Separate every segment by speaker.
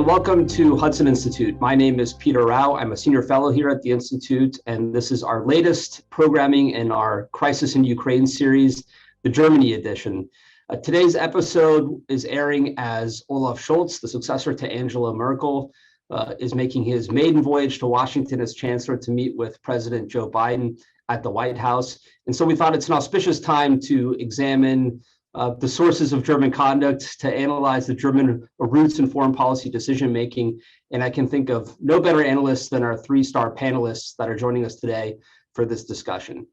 Speaker 1: and welcome to Hudson Institute. My name is Peter Rao. I'm a senior fellow here at the Institute, and this is our latest programming in our Crisis in Ukraine series, the Germany edition. Today's episode is airing as Olaf Scholz, the successor to Angela Merkel, is making his maiden voyage to Washington as chancellor to meet with President Joe Biden at the White House. And so we thought it's an auspicious time to examine the sources of German conduct, to analyze the German roots in foreign policy decision-making. And I can think of no better analysts than our three-star panelists that are joining us today for this discussion.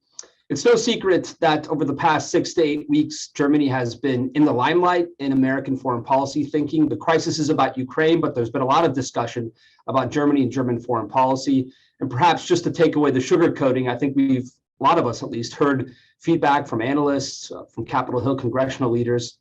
Speaker 1: It's no secret that over the past 6 to 8 weeks, Germany has been in the limelight in American foreign policy thinking. The crisis is about Ukraine, but there's been a lot of discussion about Germany and German foreign policy. And perhaps just to take away the sugarcoating, I think a lot of us at least, heard feedback from analysts, from Capitol Hill congressional leaders,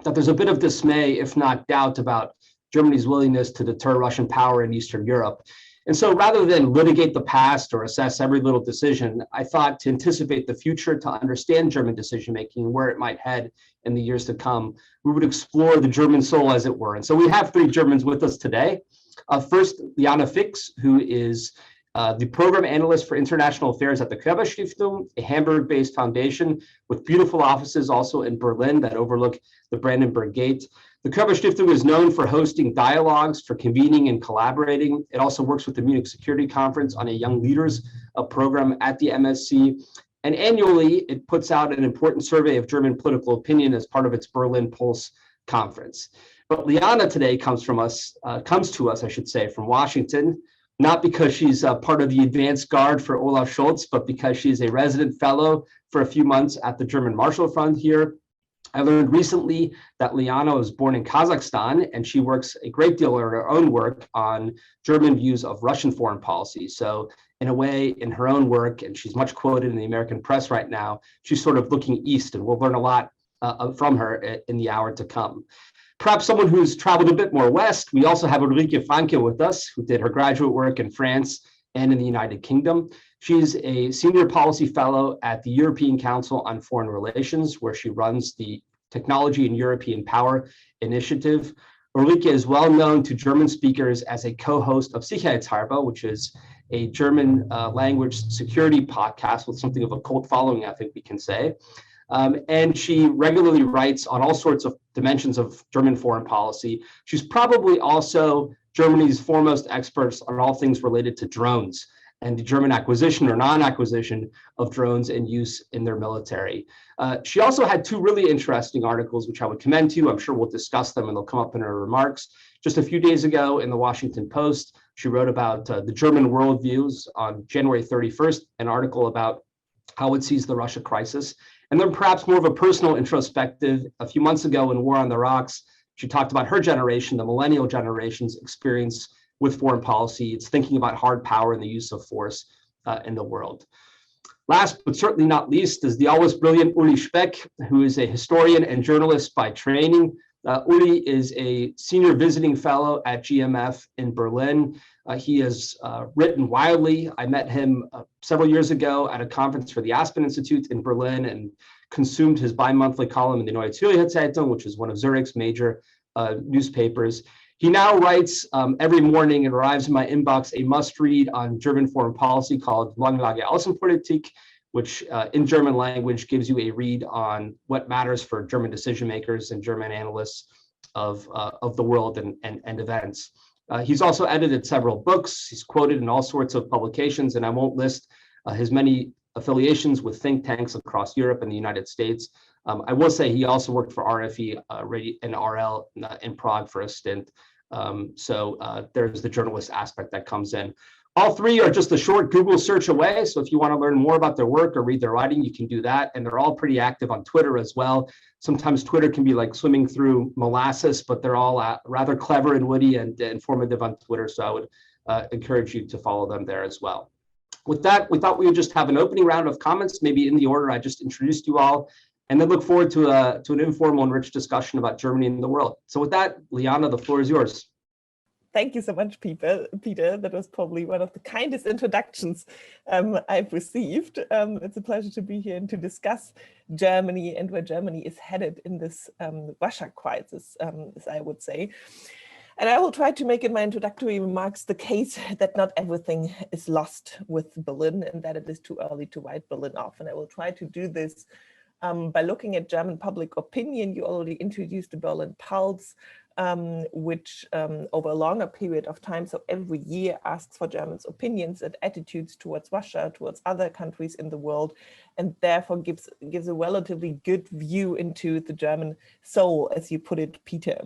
Speaker 1: that there's a bit of dismay, if not doubt, about Germany's willingness to deter Russian power in Eastern Europe. And so rather than litigate the past or assess every little decision, I thought to anticipate the future, to understand German decision-making and where it might head in the years to come, we would explore the German soul, as it were. And so we have 3 Germans with us today. First, Liana Fix, who is the program analyst for international affairs at the Körber Stiftung, a Hamburg-based foundation with beautiful offices also in Berlin that overlook the Brandenburg Gate. The Körber Stiftung is known for hosting dialogues, for convening and collaborating. It also works with the Munich Security Conference on a Young Leaders program at the MSC. And annually, it puts out an important survey of German political opinion as part of its Berlin Pulse conference. But Liana today comes to us, from Washington, not because she's part of the advanced guard for Olaf Scholz, but because she's a resident fellow for a few months at the German Marshall Fund here. I learned recently that Liana was born in Kazakhstan, and she works a great deal in her own work on German views of Russian foreign policy. So in a way, in her own work, and she's much quoted in the American press right now, she's sort of looking east, and we'll learn a lot from her in the hour to come. Perhaps someone who's traveled a bit more west, we also have Ulrike Franke with us, who did her graduate work in France and in the United Kingdom. She's a senior policy fellow at the European Council on Foreign Relations, where she runs the Technology and European Power Initiative. Ulrike is well known to German speakers as a co-host of Sicherheitshalber, which is a German language security podcast with something of a cult following, I think we can say. And she regularly writes on all sorts of dimensions of German foreign policy. She's probably also Germany's foremost experts on all things related to drones and the German acquisition or non-acquisition of drones and use in their military. She also had 2 really interesting articles, which I would commend to you. I'm sure we'll discuss them and they'll come up in her remarks. Just a few days ago in the Washington Post, she wrote about the German worldviews on January 31st, an article about how it sees the Russia crisis. And then perhaps more of a personal introspective. A few months ago in War on the Rocks, she talked about her generation, the millennial generation's experience with foreign policy. It's thinking about hard power and the use of force in the world. Last but certainly not least is the always brilliant Uli Speck, who is a historian and journalist by training. Uli is a senior visiting fellow at GMF in Berlin. He has written widely. I met him several years ago at a conference for the Aspen Institute in Berlin and consumed his bi-monthly column in the Neue Zürcher Zeitung, which is one of Zurich's major newspapers. He now writes every morning, and arrives in my inbox, a must-read on German foreign policy called Langlage Außenpolitik, which in German language gives you a read on what matters for German decision makers and German analysts of the world and events. He's also edited several books. He's quoted in all sorts of publications, and I won't list his many affiliations with think tanks across Europe and the United States. I will say he also worked for RFE and RL in Prague for a stint. So there's the journalist aspect that comes in. All 3 are just a short Google search away. So if you want to learn more about their work or read their writing, you can do that. And they're all pretty active on Twitter as well. Sometimes Twitter can be like swimming through molasses, but they're all rather clever and witty and informative on Twitter. So I would encourage you to follow them there as well. With that, we thought we would just have an opening round of comments, maybe in the order I just introduced you all, and then look forward to an informal and rich discussion about Germany and the world. So with that, Liana, the floor is yours.
Speaker 2: Thank you so much, Peter. That was probably one of the kindest introductions I've received. It's a pleasure to be here and to discuss Germany and where Germany is headed in this Russia crisis, as I would say. And I will try to make in my introductory remarks the case that not everything is lost with Berlin and that it is too early to write Berlin off. And I will try to do this by looking at German public opinion. You already introduced the Berlin Pulse, which over a longer period of time, so every year, asks for Germans' opinions and attitudes towards Russia, towards other countries in the world, and therefore gives a relatively good view into the German soul, as you put it, Peter.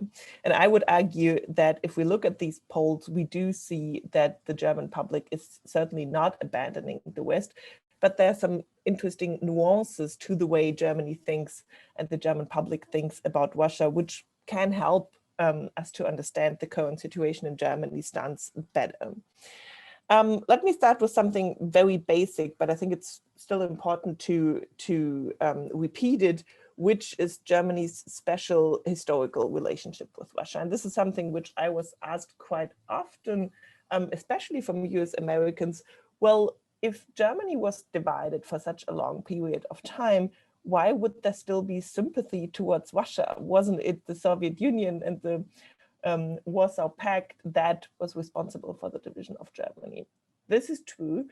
Speaker 2: And I would argue that if we look at these polls, we do see that the German public is certainly not abandoning the West, but there are some interesting nuances to the way Germany thinks and the German public thinks about Russia, which can help us to understand the current situation in Germany's stance better. Let me start with something very basic, but I think it's still important to repeat it, which is Germany's special historical relationship with Russia. And this is something which I was asked quite often, especially from US Americans. Well, if Germany was divided for such a long period of time, why would there still be sympathy towards Russia? Wasn't it the Soviet Union and the Warsaw Pact that was responsible for the division of Germany? This is true,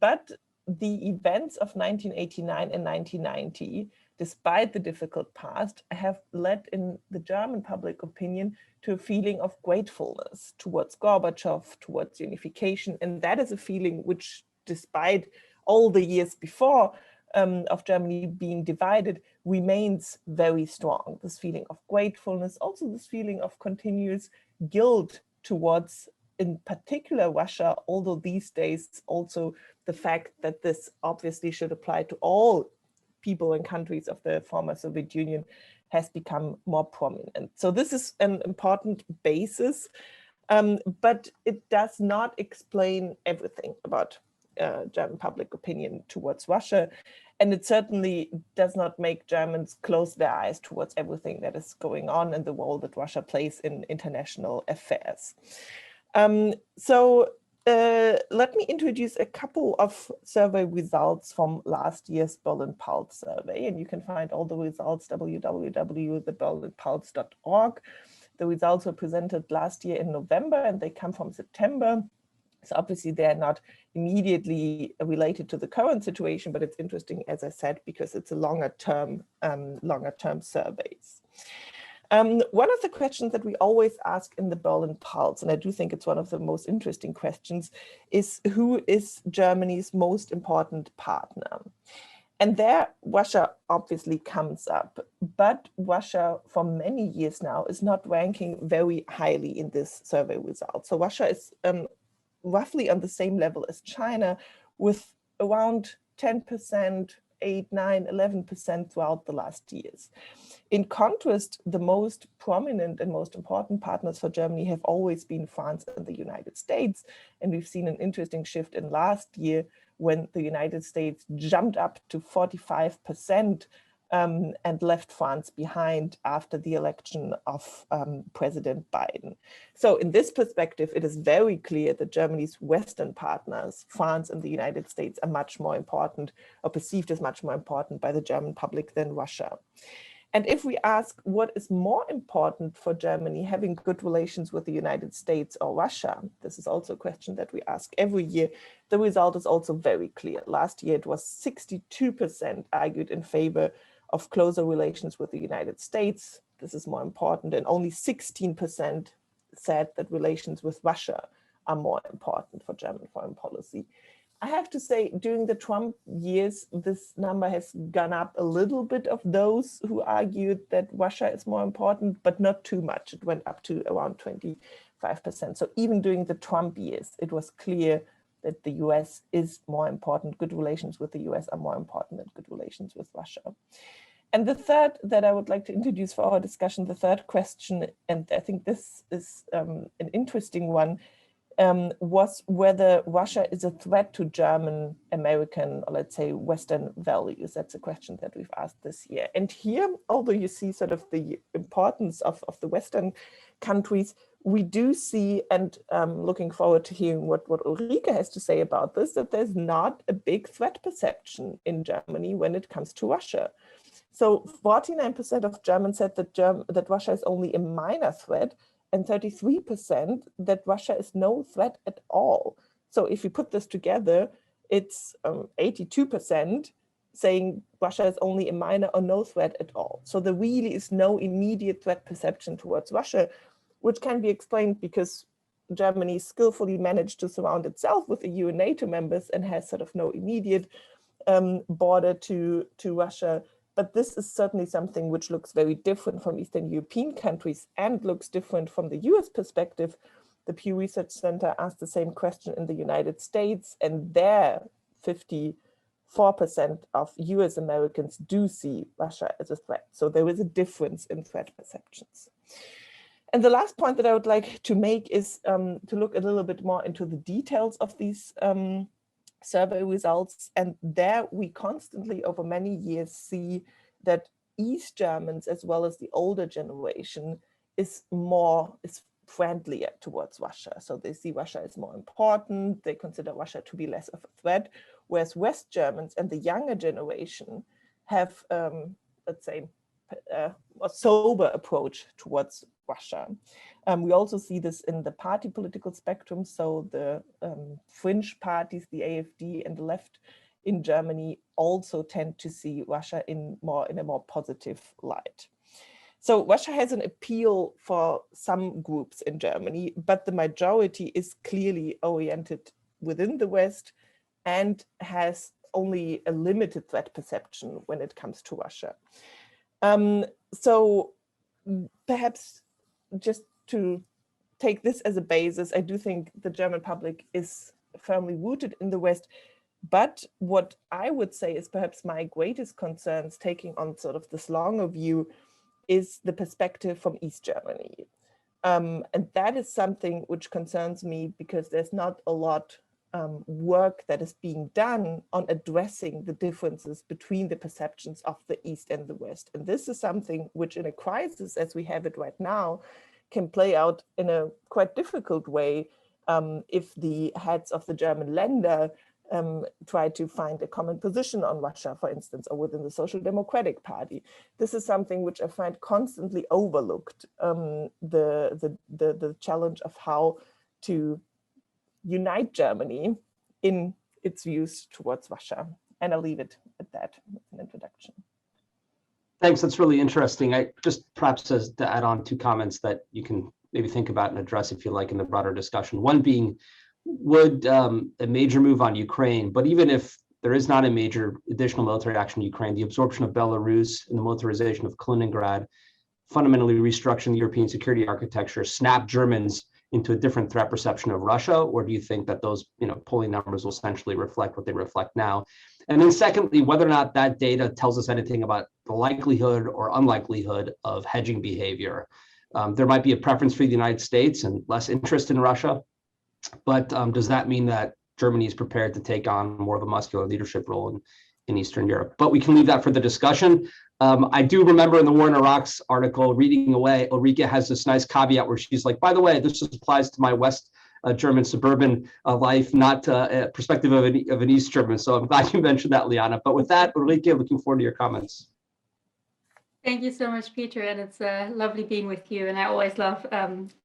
Speaker 2: but the events of 1989 and 1990, despite the difficult past, have led in the German public opinion to a feeling of gratefulness towards Gorbachev, towards unification. And that is a feeling which, despite all the years before, of Germany being divided, remains very strong. This feeling of gratefulness, also this feeling of continuous guilt towards, in particular, Russia, although these days also the fact that this obviously should apply to all people and countries of the former Soviet Union has become more prominent. So this is an important basis, but it does not explain everything about German public opinion towards Russia. And it certainly does not make Germans close their eyes towards everything that is going on and the role that Russia plays in international affairs. Let me introduce a couple of survey results from last year's Berlin Pulse survey, and you can find all the results www.theberlinpulse.org. The results were presented last year in November, and they come from September. So obviously they're not immediately related to the current situation, but it's interesting, as I said, because it's a longer term surveys. One of the questions that we always ask in the Berlin Pulse, and I do think it's one of the most interesting questions, is who is Germany's most important partner? And there, Russia obviously comes up, but Russia for many years now is not ranking very highly in this survey result. So Russia is roughly on the same level as China, with around 10%, 8, 9, 11% throughout the last years. In contrast, the most prominent and most important partners for Germany have always been France and the United States. And we've seen an interesting shift in last year when the United States jumped up to 45% and left France behind after the election of President Biden. So in this perspective, it is very clear that Germany's Western partners, France and the United States, are much more important, or perceived as much more important by the German public than Russia. And if we ask what is more important for Germany, having good relations with the United States or Russia, this is also a question that we ask every year, the result is also very clear. Last year, it was 62% argued in favor of closer relations with the United States. This is more important, and only 16% said that relations with Russia are more important for German foreign policy. I have to say, during the Trump years, this number has gone up a little bit of those who argued that Russia is more important, but not too much. It went up to around 25%. So even during the Trump years, it was clear that the US is more important. Good relations with the US are more important than good relations with Russia. And the third that I would like to introduce for our discussion, the third question, and I think this is an interesting one, was whether Russia is a threat to German, American, or let's say Western values. That's a question that we've asked this year. And here, although you see sort of the importance of the Western countries, we do see, and looking forward to hearing what Ulrike has to say about this, that there's not a big threat perception in Germany when it comes to Russia. So 49% of Germans said that Russia is only a minor threat, and 33% that Russia is no threat at all. So if you put this together, it's 82% saying Russia is only a minor or no threat at all. So there really is no immediate threat perception towards Russia, which can be explained because Germany skillfully managed to surround itself with EU and NATO members and has sort of no immediate border to Russia. But this is certainly something which looks very different from Eastern European countries and looks different from the US perspective. The Pew Research Center asked the same question in the United States, and there 54% of US Americans do see Russia as a threat. So there is a difference in threat perceptions. And the last point that I would like to make is to look a little bit more into the details of these survey results. And there we constantly over many years see that East Germans, as well as the older generation, is friendlier towards Russia. So they see Russia as more important. They consider Russia to be less of a threat, whereas West Germans and the younger generation have, let's say, a sober approach towards Russia. We also see this in the party political spectrum. So the fringe parties, the AfD and the left in Germany, also tend to see Russia in a more positive light. So Russia has an appeal for some groups in Germany, but the majority is clearly oriented within the West and has only a limited threat perception when it comes to Russia. So perhaps just to take this as a basis, I do think the German public is firmly rooted in the West. But what I would say is perhaps my greatest concerns, taking on sort of this longer view, is the perspective from East Germany. And that is something which concerns me because there's not a lot work that is being done on addressing the differences between the perceptions of the East and the West. And this is something which in a crisis as we have it right now can play out in a quite difficult way if the heads of the German Länder try to find a common position on Russia, for instance, or within the Social Democratic Party. This is something which I find constantly overlooked, the challenge of how to unite Germany in its views towards Russia. And I'll leave it at that as an introduction.
Speaker 1: Thanks, that's really interesting. I just perhaps as to add on two comments that you can maybe think about and address if you like in the broader discussion. One being, would a major move on Ukraine, but even if there is not a major additional military action in Ukraine, the absorption of Belarus and the militarization of Kaliningrad, fundamentally restructuring the European security architecture, snap Germans into a different threat perception of Russia? Or do you think that those polling numbers will essentially reflect what they reflect now? And then secondly, whether or not that data tells us anything about the likelihood or unlikelihood of hedging behavior. There might be a preference for the United States and less interest in Russia, but does that mean that Germany is prepared to take on more of a muscular leadership role in Eastern Europe? But we can leave that for the discussion. I do remember in the War in Iraq's article, reading away, Ulrike has this nice caveat where she's like, by the way, this applies to my West German suburban life, not a perspective of an East German. So I'm glad you mentioned that, Liana. But with that, Ulrike, looking forward to your comments.
Speaker 3: Thank you so much, Peter, and it's lovely being with you. And I always love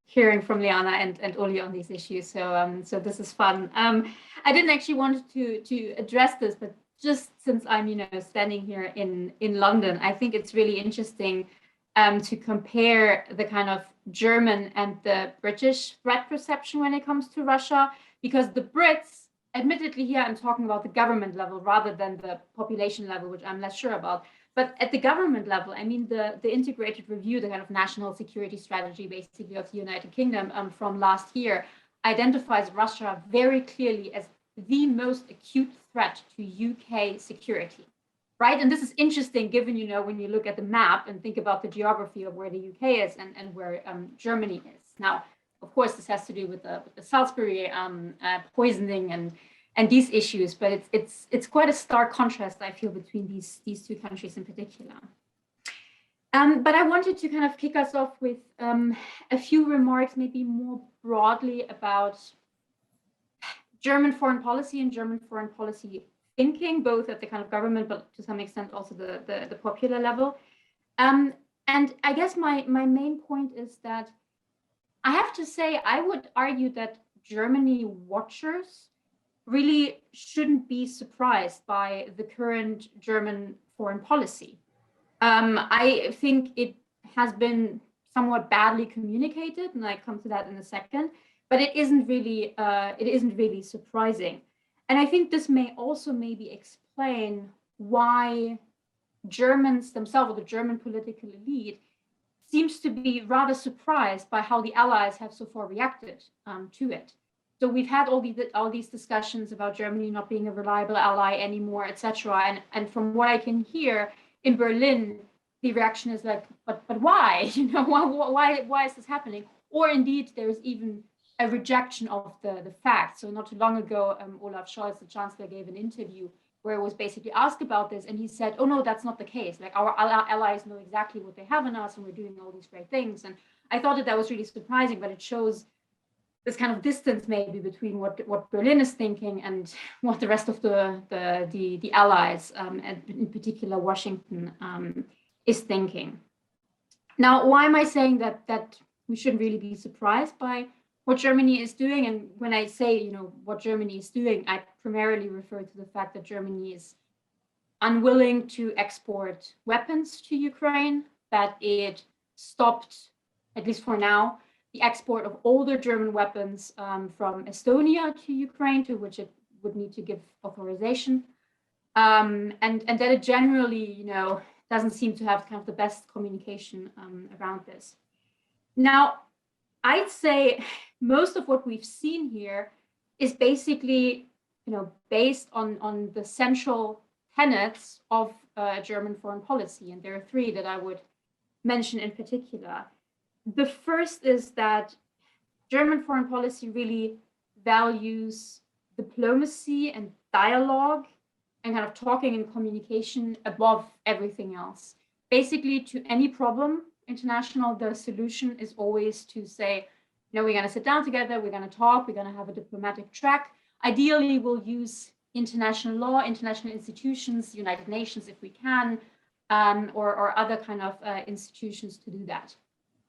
Speaker 3: hearing from Liana and Uli on these issues. So so this is fun. I didn't actually want to address this, but just since I'm standing here in London, I think it's really interesting to compare the kind of German and the British threat perception when it comes to Russia, because the Brits, admittedly here I'm talking about the government level rather than the population level, which I'm less sure about. But at the government level, I mean, the integrated review, the kind of national security strategy, basically, of the United Kingdom from last year, identifies Russia very clearly as the most acute threat to UK security, right? And this is interesting, given, when you look at the map and think about the geography of where the UK is and where Germany is. Now, of course, this has to do with the Salisbury poisoning and these issues, but it's quite a stark contrast, I feel, between these two countries in particular. But I wanted to kind of kick us off with a few remarks, maybe more broadly about German foreign policy and German foreign policy thinking, both at the kind of government, but to some extent also the popular level. And I guess my main point is that I have to say, I would argue that Germany watchers really shouldn't be surprised by the current German foreign policy. I think it has been somewhat badly communicated, and I come to that in a second. But it isn't really surprising, and I think this may also maybe explain why Germans themselves, or the German political elite, seems to be rather surprised by how the Allies have so far reacted to it. So we've had all these discussions about Germany not being a reliable ally anymore, etc. And from what I can hear in Berlin, the reaction is like, but why? You know, why is this happening? Or indeed, there is even a rejection of the facts. So not too long ago, Olaf Scholz, the chancellor, gave an interview where it was basically asked about this, and he said, oh no, that's not the case. Like, our allies know exactly what they have in us, and we're doing all these great things. And I thought that was really surprising, but it shows this kind of distance maybe between what Berlin is thinking and what the rest of the allies, and in particular Washington, is thinking. Now, why am I saying that we shouldn't really be surprised by what Germany is doing? And when I say, you know, what Germany is doing, I primarily refer to the fact that Germany is unwilling to export weapons to Ukraine, that it stopped, at least for now, the export of older German weapons from Estonia to Ukraine, to which it would need to give authorization, and that it generally, you know, doesn't seem to have kind of the best communication around this. Now, I'd say most of what we've seen here is basically, you know, based on the central tenets of German foreign policy, and there are three that I would mention in particular. The first is that German foreign policy really values diplomacy and dialogue and kind of talking and communication above everything else. Basically, to any problem international, the solution is always to say, you know, we're going to sit down together, we're going to talk, we're going to have a diplomatic track. Ideally, we'll use international law, international institutions, United Nations if we can, or other kind of institutions to do that.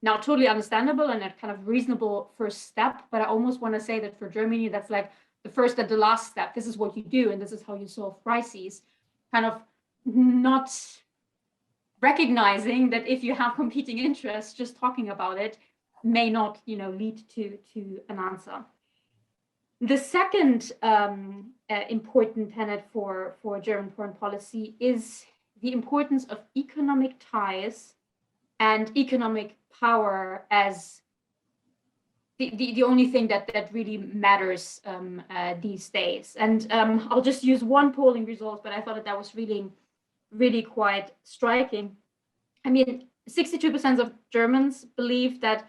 Speaker 3: Now, totally understandable and a kind of reasonable first step, but I almost want to say that for Germany, that's like the first and the last step. This is what you do, and this is how you solve crises. Kind of not recognizing that if you have competing interests, just talking about it may not, you know, lead to an answer. The second important tenet for German foreign policy is the importance of economic ties and economic power as the only thing that really matters these days. And I'll just use one polling result, but I thought that was really quite striking. I mean, 62% of Germans believe that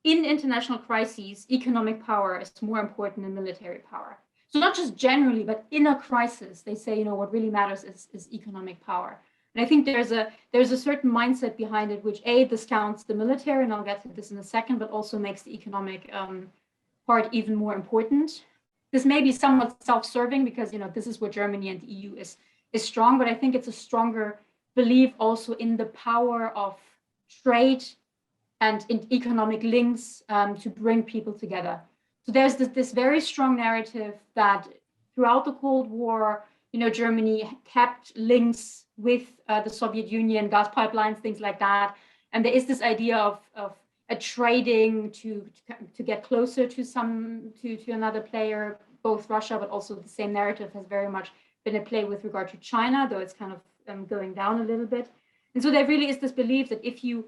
Speaker 3: in international crises, economic power is more important than military power. So not just generally, but in a crisis, they say, you know, what really matters is economic power. And I think there's a certain mindset behind it, which discounts the military, and I'll get to this in a second, but also makes the economic part even more important. This may be somewhat self-serving because, you know, this is where Germany and the EU is strong, but I think it's a stronger belief also in the power of trade and in economic links to bring people together. So there's this very strong narrative that throughout the Cold War, you know, Germany kept links with the Soviet Union, gas pipelines, things like that. And there is this idea of a trading to get closer to another player, both Russia, but also the same narrative has very much been at play with regard to China, though it's kind of going down a little bit. And so there really is this belief that if you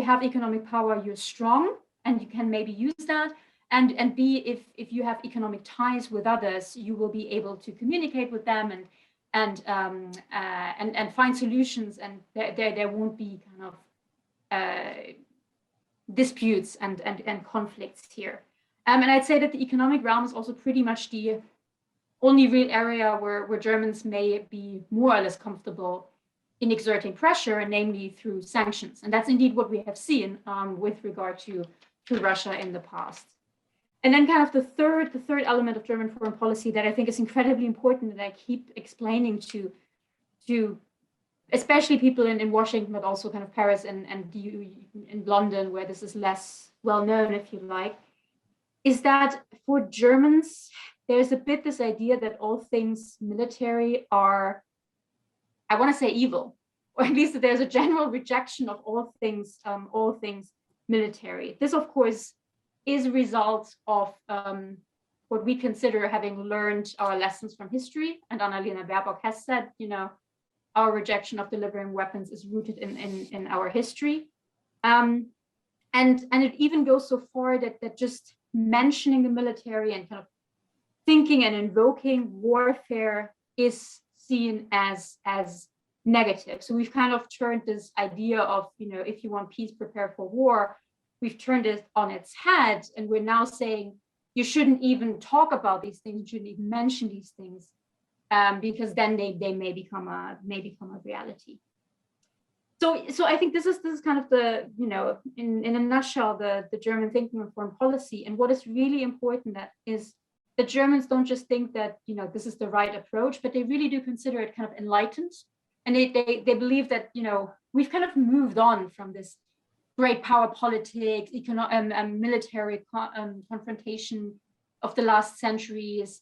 Speaker 3: have economic power, you're strong and you can maybe use that. And B, if you have economic ties with others, you will be able to communicate with them and find solutions, and there won't be kind of disputes and conflicts here. And I'd say that the economic realm is also pretty much the only real area where Germans may be more or less comfortable in exerting pressure, namely through sanctions. And that's indeed what we have seen with regard to Russia in the past. And then kind of the third element of German foreign policy that I think is incredibly important that I keep explaining to especially people in Washington, but also kind of Paris and in London, where this is less well known, if you like, is that for Germans, there's a bit this idea that all things military are, I want to say, evil, or at least that there's a general rejection of all things military. This, of course, is a result of what we consider having learned our lessons from history. And Annalena Baerbock has said, our rejection of delivering weapons is rooted in our history. And it even goes so far that just mentioning the military and kind of thinking and invoking warfare is seen as negative. So we've kind of turned this idea of, if you want peace, prepare for war. We've turned it on its head, and we're now saying you shouldn't even talk about these things, you shouldn't even mention these things, because then they may become a reality. So I think this is kind of the, in a nutshell, the German thinking of foreign policy. And what is really important that is the Germans don't just think that, this is the right approach, but they really do consider it kind of enlightened. And they believe that, we've kind of moved on from this great power politics, military confrontation of the last centuries.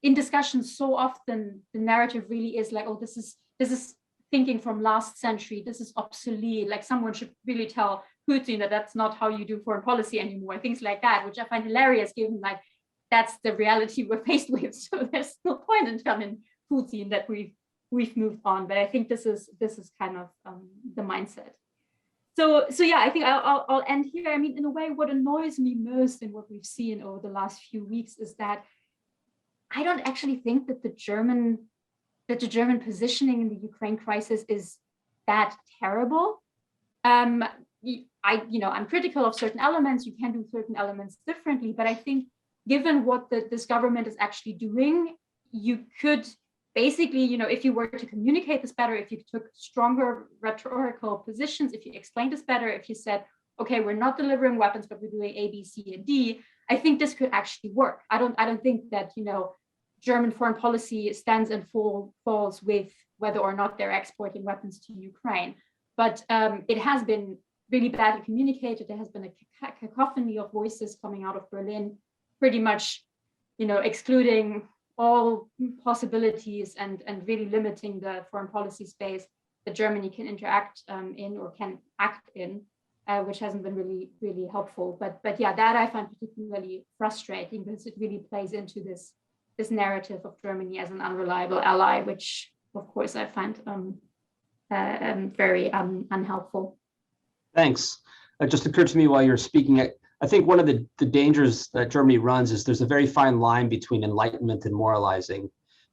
Speaker 3: In discussions, so often the narrative really is like, oh, this is thinking from last century, this is obsolete, like someone should really tell Putin that that's not how you do foreign policy anymore, things like that, which I find hilarious given like that's the reality we're faced with. So there's no point in telling Putin that we've moved on. But I think this is kind of the mindset. So yeah, I think I'll end here. I mean, in a way, what annoys me most in what we've seen over the last few weeks is that I don't actually think that the German positioning in the Ukraine crisis is that terrible. I'm critical of certain elements. You can do certain elements differently, but I think given what this government is actually doing, you could basically, if you were to communicate this better, if you took stronger rhetorical positions, if you explained this better, if you said, okay, we're not delivering weapons, but we're doing A, B, C, and D, I think this could actually work. I don't think that, German foreign policy stands and falls with whether or not they're exporting weapons to Ukraine. But it has been really badly communicated. There has been a cacophony of voices coming out of Berlin, pretty much, excluding all possibilities and really limiting the foreign policy space that Germany can interact in or can act in, which hasn't been really, really helpful. But yeah, that I find particularly frustrating because it really plays into this narrative of Germany as an unreliable ally, which of course I find very unhelpful.
Speaker 1: Thanks. It just occurred to me while you're speaking, I think one of the dangers that Germany runs is there's a very fine line between enlightenment and moralizing.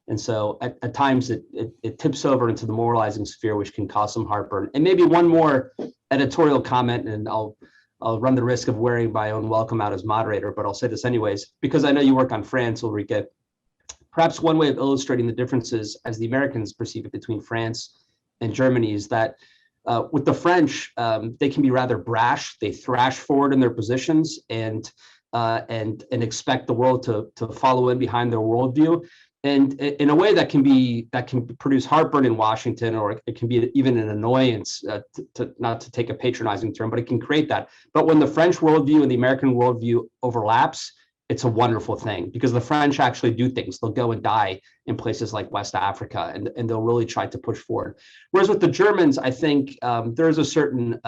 Speaker 1: And so at times it tips over into the moralizing sphere, which can cause some heartburn. And maybe one more editorial comment, and I'll run the risk of wearing my own welcome out as moderator, but I'll say this anyways, because I know you work on France, Ulrike. Perhaps one way of illustrating the differences as the Americans perceive it between France and Germany is that with the French, they can be rather brash. They thrash forward in their positions and expect the world to follow in behind their worldview. And in a way that can produce heartburn in Washington, or it can be even an annoyance, not to take a patronizing term, but it can create that. But when the French worldview and the American worldview overlaps, it's a wonderful thing because the French actually do things. They'll go and die in places like West Africa, and they'll really try to push forward. Whereas with the Germans, I think there's a certain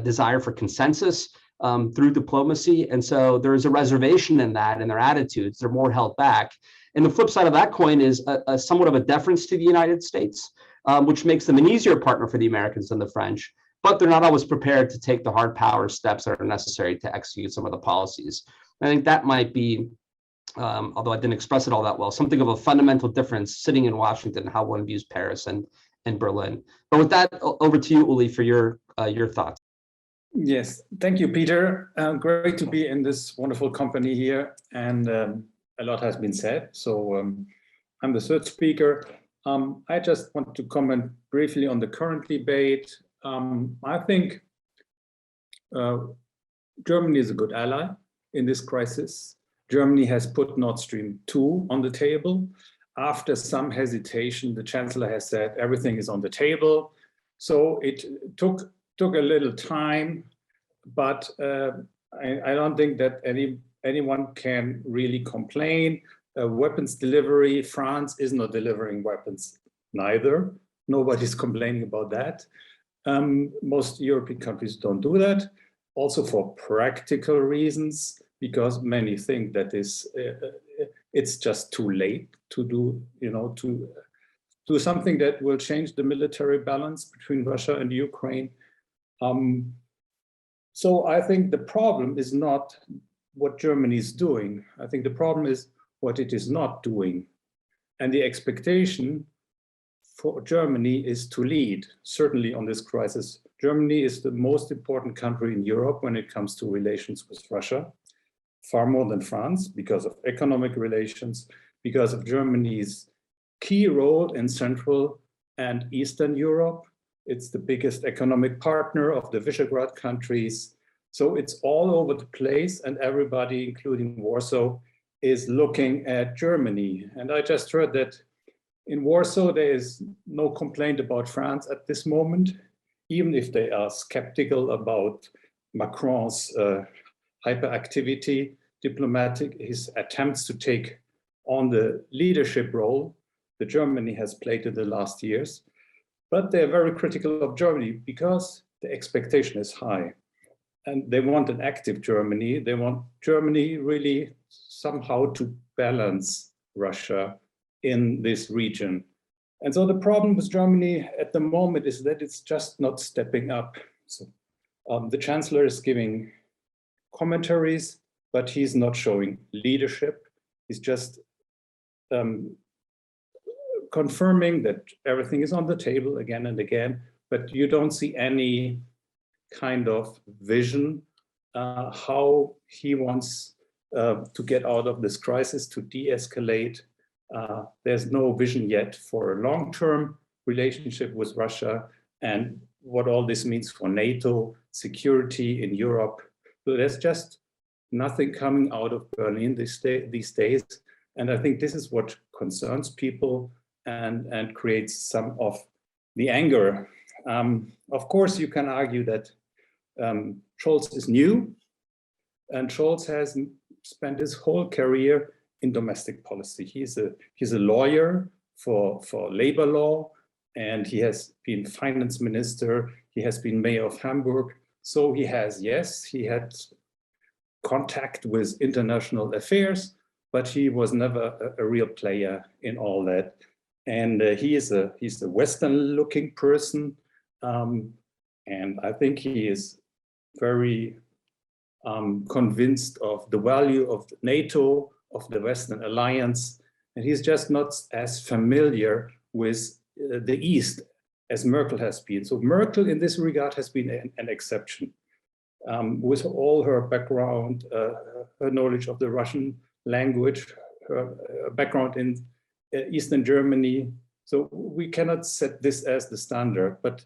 Speaker 1: desire for consensus through diplomacy, and so there is a reservation in that in their attitudes. They're more held back. And the flip side of that coin is a somewhat of a deference to the United States, which makes them an easier partner for the Americans than the French. But they're not always prepared to take the hard power steps that are necessary to execute some of the policies. I think that might be, although I didn't express it all that well, something of a fundamental difference sitting in Washington, how one views Paris and Berlin. But with that, over to you, Uli, for your thoughts.
Speaker 4: Yes, thank you, Peter. Great to be in this wonderful company here, and a lot has been said. So I'm the third speaker. I just want to comment briefly on the current debate. I think Germany is a good ally in this crisis. Germany has put Nord Stream 2 on the table. after some hesitation, the chancellor has said everything is on the table. So it took a little time, but I don't think that anyone can really complain. Weapons delivery, France is not delivering weapons neither. Nobody's complaining about that. Most European countries don't do that. Also for practical reasons, because many think that it's just too late to do, to do something that will change the military balance between Russia and Ukraine. So I think the problem is not what Germany is doing. I think the problem is what it is not doing. And the expectation for Germany is to lead, certainly on this crisis. Germany is the most important country in Europe when it comes to relations with Russia, far more than France, because of economic relations, because of Germany's key role in Central and Eastern Europe. It's the biggest economic partner of the Visegrad countries. So it's all over the place, and everybody, including Warsaw, is looking at Germany. And I just heard that in Warsaw, there is no complaint about France at this moment, even if they are skeptical about Macron's hyperactivity, his attempts to take on the leadership role that Germany has played in the last years. But they're very critical of Germany because the expectation is high. And they want an active Germany. They want Germany really somehow to balance Russia in this region. And so the problem with Germany at the moment is that it's just not stepping up. So the chancellor is giving commentaries, but he's not showing leadership. He's just confirming that everything is on the table again and again, but you don't see any kind of vision how he wants to get out of this crisis, to de-escalate. There's no vision yet for a long-term relationship with Russia and what all this means for NATO, security in Europe. So there's just nothing coming out of Berlin these days. And I think this is what concerns people and creates some of the anger. Of course, you can argue that Scholz is new, and Scholz has spent his whole career in domestic policy. He's a lawyer for labor law, and he has been finance minister. He has been mayor of Hamburg. So he had contact with international affairs, but he was never a real player in all that. And he's a Western-looking person, and I think he is very convinced of the value of NATO, of the Western alliance, and he's just not as familiar with the East as Merkel has been. So Merkel, in this regard, has been an exception. With all her background, her knowledge of the Russian language, her background in Eastern Germany. So we cannot set this as the standard, but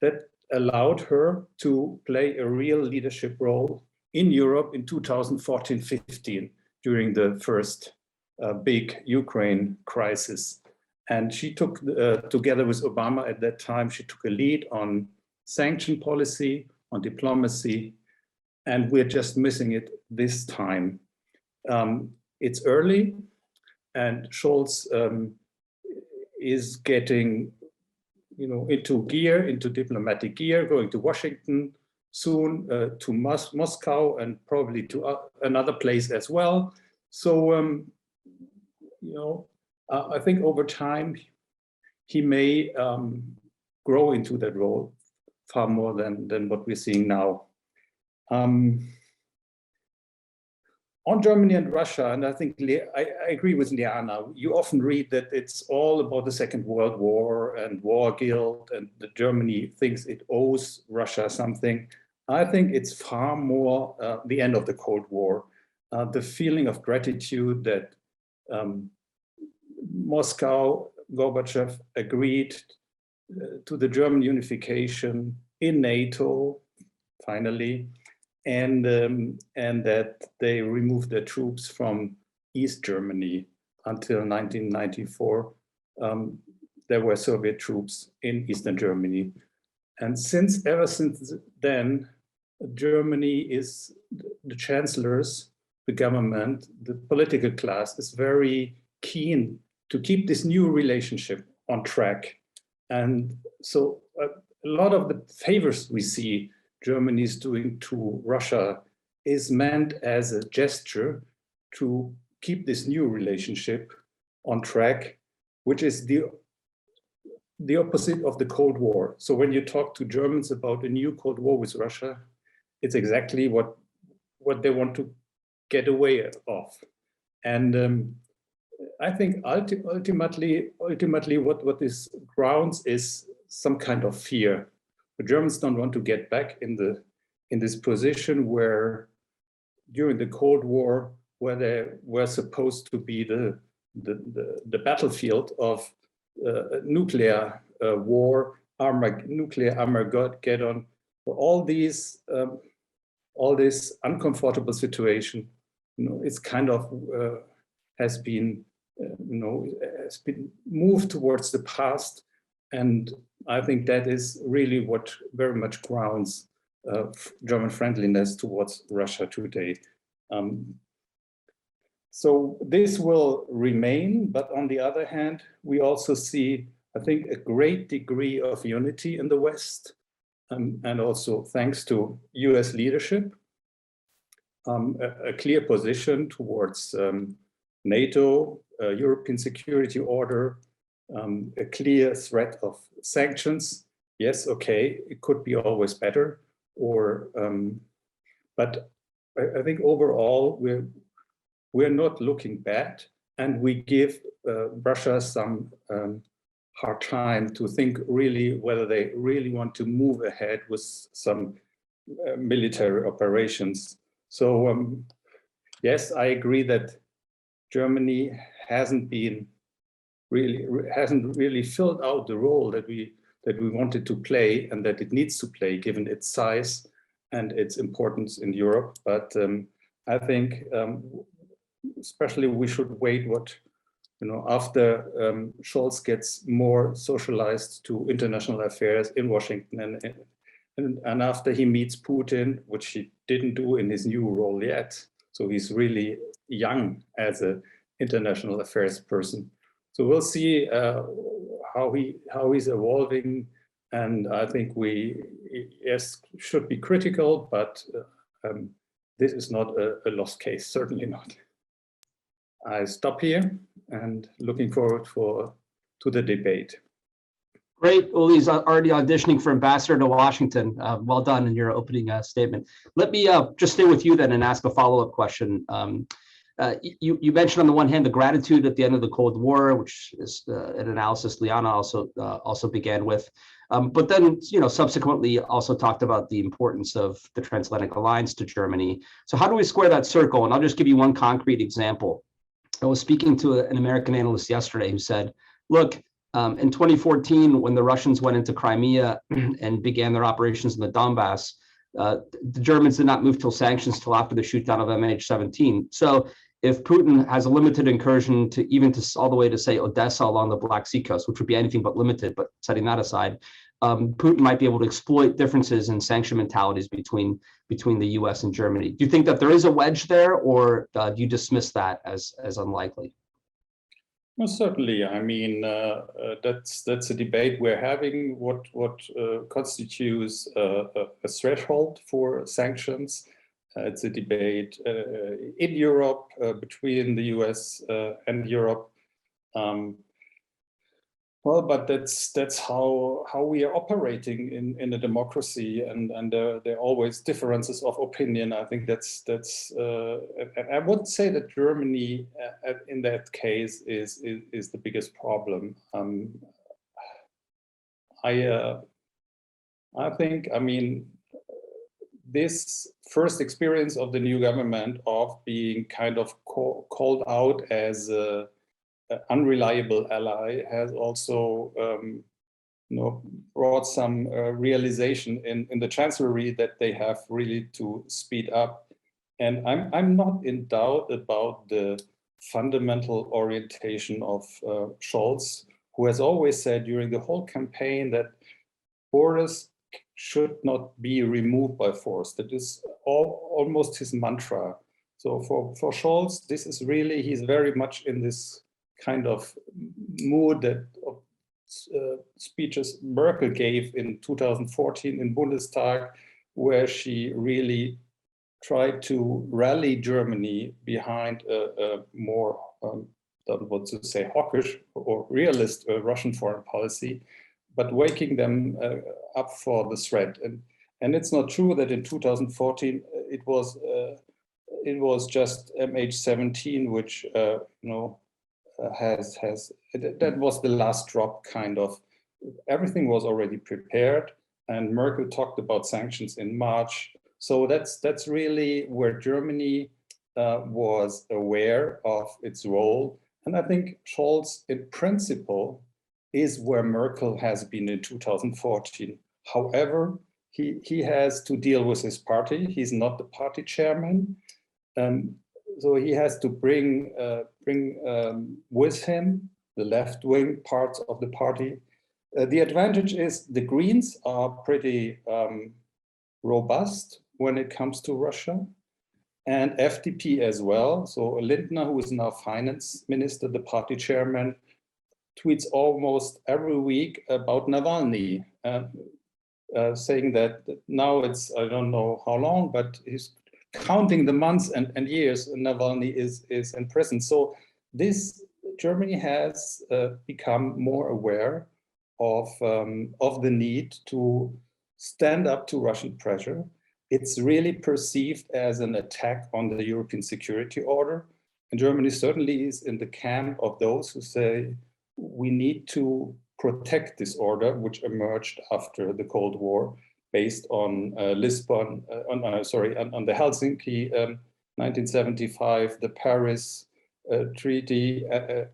Speaker 4: that allowed her to play a real leadership role in Europe in 2014-15 during the first big Ukraine crisis. And she took, together with Obama at that time, she took a lead on sanction policy, on diplomacy, and we're just missing it this time. It's early, and Scholz is getting, into gear, into diplomatic gear, going to Washington soon, to Moscow, and probably to another place as well. So, I think over time he may grow into that role far more than what we're seeing now. On Germany and Russia, and I think I agree with Liana, you often read that it's all about the Second World War and war guilt, and that Germany thinks it owes Russia something. I think it's far more the end of the Cold War, the feeling of gratitude that Moscow, Gorbachev agreed to the German unification in NATO, finally, and that they removed their troops from East Germany. until 1994, there were Soviet troops in Eastern Germany. And ever since then, Germany is, the chancellors, the government, the political class is very keen to keep this new relationship on track. And so a lot of the favors we see Germany is doing to Russia is meant as a gesture to keep this new relationship on track, which is the opposite of the Cold War. So when you talk to Germans about a new Cold War with Russia, it's exactly what they want to get away of. And I think ultimately what this grounds is some kind of fear. The Germans don't want to get back in this position where during the Cold War, where they were supposed to be the battlefield of nuclear war, nuclear Armageddon, all this uncomfortable situation, it's kind of has been moved towards the past, and I think that is really what very much grounds German friendliness towards Russia today. So this will remain, but on the other hand, we also see, I think, a great degree of unity in the West, and also thanks to US leadership, a clear position towards NATO, European security order, a clear threat of sanctions. Yes, okay, it could be always better, but I think overall we're not looking bad, and we give Russia some hard time to think really whether they really want to move ahead with some military operations. So yes, I agree that Germany hasn't really filled out the role that we wanted to play and that it needs to play given its size and its importance in Europe. But I think especially we should wait after Scholz gets more socialized to international affairs in Washington and after he meets Putin, which he didn't do in his new role yet. So he's really young as an international affairs person. So we'll see how he's evolving, and I think we should be critical, but this is not a lost case, certainly not. I stop here and looking forward to the debate.
Speaker 1: Great. Uli's already auditioning for ambassador to Washington. Well done in your opening statement. Let me just stay with you then and ask a follow-up question. You mentioned on the one hand the gratitude at the end of the Cold War, which is an analysis Liana also began with, but then subsequently also talked about the importance of the transatlantic alliance to Germany. So how do we square that circle? And I'll just give you one concrete example. I was speaking to an American analyst yesterday who said, look, in 2014, when the Russians went into Crimea and began their operations in the Donbass, the Germans did not move till sanctions till after the shootdown of MH17. So if Putin has a limited incursion to all the way to say Odessa along the Black Sea coast, which would be anything but limited, but setting that aside, Putin might be able to exploit differences in sanction mentalities between the US and Germany. Do you think that there is a wedge there, or do you dismiss that as unlikely?
Speaker 4: Well, certainly. I mean, that's a debate we're having. What constitutes a threshold for sanctions? It's a debate in Europe between the US and Europe. Well, but that's how we are operating in a democracy, and there are always differences of opinion. I think that's. I wouldn't say that Germany, in that case, is the biggest problem. I think, I mean, this first experience of the new government of being kind of called out as an unreliable ally has also brought some realization in the chancellery that they have really to speed up. And I'm not in doubt about the fundamental orientation of Scholz, who has always said during the whole campaign that borders should not be removed by force. That is almost his mantra. So for Scholz, this is really, he's very much in this kind of mood that speeches Merkel gave in 2014 in Bundestag, where she really tried to rally Germany behind a more, don't want to say hawkish or realist Russian foreign policy, but waking them up for the threat. And it's not true that in 2014 it was just MH17 which that was the last drop, kind of. Everything was already prepared, and Merkel talked about sanctions in March. So that's really where Germany was aware of its role. And I think Scholz, in principle, is where Merkel has been in 2014. However, he has to deal with his party. He's not the party chairman. So he has to bring with him the left-wing parts of the party. The advantage is the Greens are pretty robust when it comes to Russia, and FDP as well. So Lindner, who is now finance minister, the party chairman, tweets almost every week about Navalny, saying that now it's, I don't know how long, but he's counting the months and years Navalny is in prison. So Germany has become more aware of the need to stand up to Russian pressure. It's really perceived as an attack on the European security order. And Germany certainly is in the camp of those who say we need to protect this order, which emerged after the Cold War, based on on the Helsinki 1975, the Paris Treaty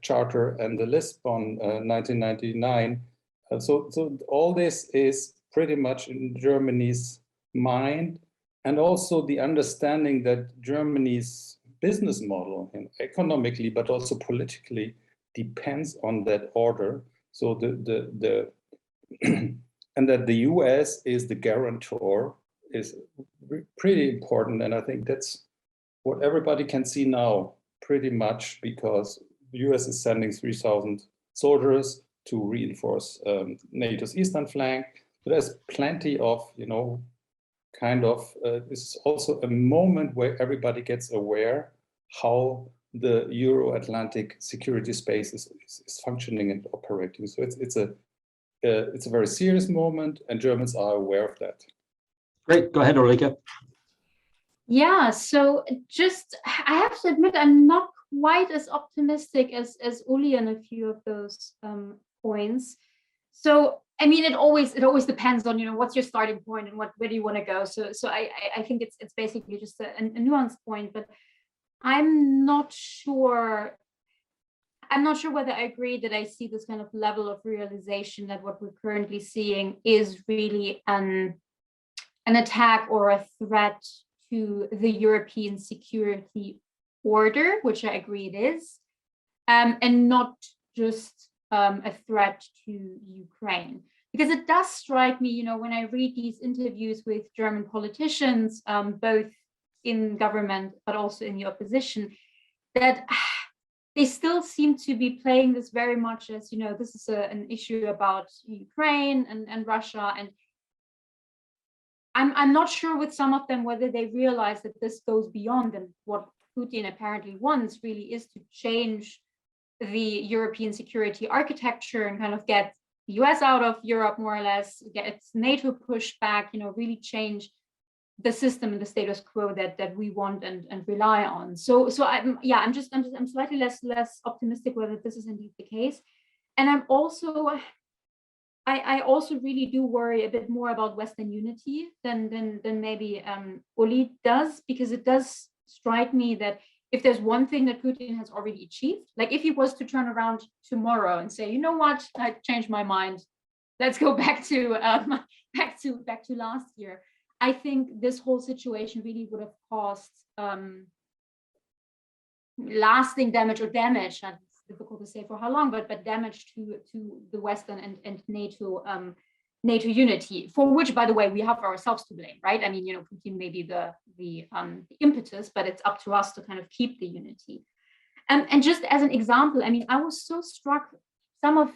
Speaker 4: Charter, and the Lisbon 1999. So all this is pretty much in Germany's mind, and also the understanding that Germany's business model, economically but also politically, depends on that order. So and that the US is the guarantor is pretty important. And I think that's what everybody can see now, pretty much, because the US is sending 3,000 soldiers to reinforce NATO's eastern flank. So there's plenty of, this is also a moment where everybody gets aware how the Euro-Atlantic security space is functioning and operating. So it's a very serious moment, and Germans are aware of that.
Speaker 1: Great, go ahead, Ulrike.
Speaker 3: Yeah, so I have to admit, I'm not quite as optimistic as Uli on a few of those points. So, I mean, it always depends on, what's your starting point and where do you want to go. So I think it's basically just a nuanced point, but I'm not sure whether I agree that I see this kind of level of realization that what we're currently seeing is really an attack or a threat to the European security order, which I agree it is, and not just a threat to Ukraine. Because it does strike me, when I read these interviews with German politicians, both in government but also in the opposition, that they still seem to be playing this very much as, this is an issue about Ukraine and Russia. And I'm not sure with some of them whether they realize that this goes beyond, and what Putin apparently wants really is to change the European security architecture and kind of get the US out of Europe, more or less, get NATO pushed back, really change the system and the status quo that we want and rely on. So I'm slightly less optimistic whether this is indeed the case. And I also really do worry a bit more about Western unity than maybe Uli does, because it does strike me that if there's one thing that Putin has already achieved, like if he was to turn around tomorrow and say, you know what, I changed my mind, let's go back to last year, I think this whole situation really would have caused lasting damage or damage, and it's difficult to say for how long, but damage to the Western and NATO NATO unity, for which, by the way, we have ourselves to blame, right? I mean, you know, Putin may be the impetus, but it's up to us to kind of keep the unity. And just as an example, I mean, I was so struck. Some of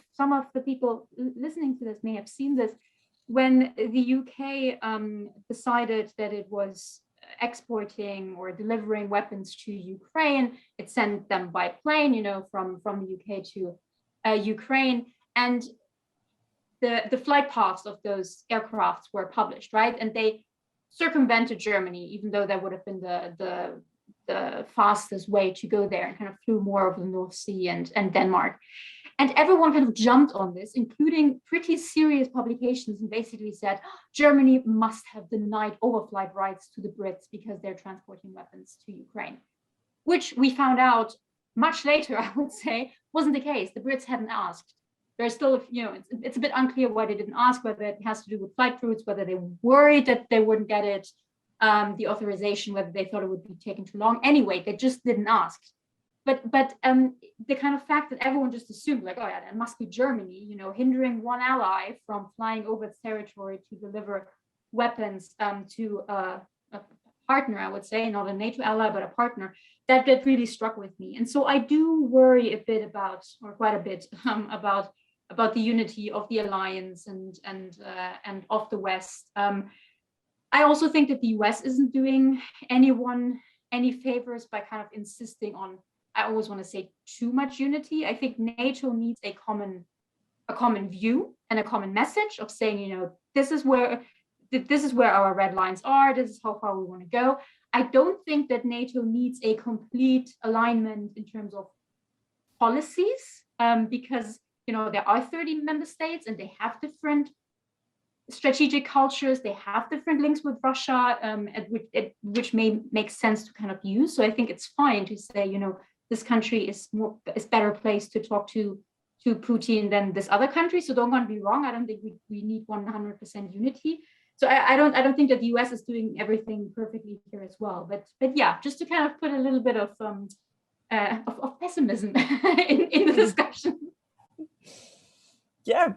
Speaker 3: the people listening to this may have seen this when the UK decided that it was exporting or delivering weapons to Ukraine. It sent them by plane, you know, from the UK to Ukraine, and the flight paths of those aircrafts were published, right? And they circumvented Germany, even though that would have been the fastest way to go there, and kind of flew more over the North Sea and Denmark. And everyone kind of jumped on this, including pretty serious publications, and basically said, Germany must have denied overflight rights to the Brits because they're transporting weapons to Ukraine, which we found out much later, I would say, wasn't the case. The Brits hadn't asked. There's still, you know, it's a bit unclear why they didn't ask, whether it has to do with flight routes, whether they were worried that they wouldn't get it, the authorization, whether they thought it would be taking too long. Anyway, they just didn't ask. But the kind of fact that everyone just assumed, like, oh yeah, that must be Germany, you know, hindering one ally from flying over its territory to deliver weapons to a partner, I would say, not a NATO ally, but a partner, that really struck with me. And so I do worry a bit about, or quite a bit, about the unity of the alliance and of the West. I also think that the US isn't doing anyone any favors by kind of insisting on, I always want to say, too much unity. I think NATO needs a common view and a common message of saying, you know, this is where our red lines are, this is how far we want to go. I don't think that NATO needs a complete alignment in terms of policies, because, you know, there are 30 member states and they have different strategic cultures, they have different links with Russia, which may make sense to kind of use. So I think it's fine to say, you know, this country is better placed to talk to Putin than this other country. So don't get me wrong, I don't think we need 100% unity. So I don't think that the US is doing everything perfectly here as well. But yeah, just to kind of put a little bit of pessimism in the discussion.
Speaker 2: Yeah,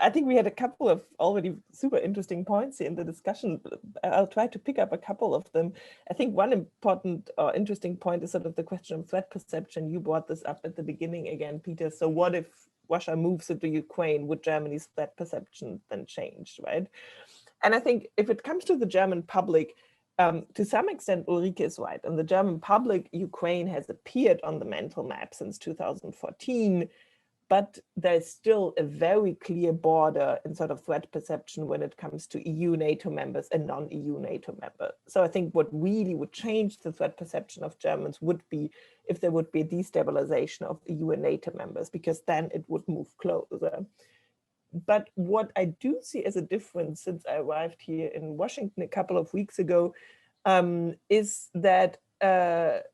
Speaker 2: I think we had a couple of already super interesting points in the discussion. I'll try to pick up a couple of them. I think one important or interesting point is sort of the question of threat perception. You brought this up at the beginning again, Peter. So what if Russia moves into Ukraine? Would Germany's threat perception then change, right? And I think if it comes to the German public, to some extent, Ulrike is right. In the German public, Ukraine has appeared on the mental map since 2014. But there's still a very clear border in sort of threat perception when it comes to EU NATO members and non-EU NATO members. So I think what really would change the threat perception of Germans would be if there would be a destabilization of EU and NATO members, because then it would move closer. But what I do see as a difference since I arrived here in Washington a couple of weeks ago is that the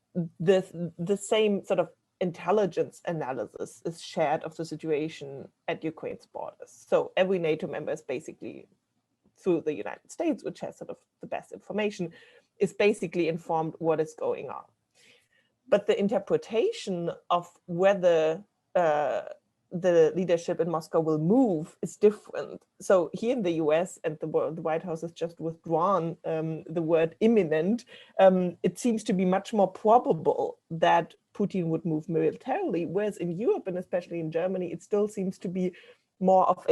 Speaker 2: same sort of intelligence analysis is shared of the situation at Ukraine's borders. So every NATO member is basically, through the United States, which has sort of the best information, is basically informed what is going on. But the interpretation of whether the leadership in Moscow will move is different. So here in the US, and the White House has just withdrawn the word imminent, it seems to be much more probable that Putin would move militarily, whereas in Europe, and especially in Germany, it still seems to be more of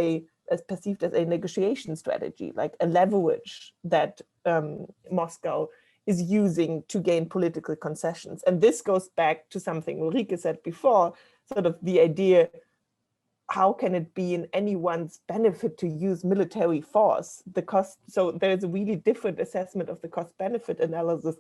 Speaker 2: as perceived as a negotiation strategy, like a leverage that Moscow is using to gain political concessions. And this goes back to something Ulrike said before, sort of the idea, how can it be in anyone's benefit to use military force? The cost, so there's a really different assessment of the cost-benefit analysis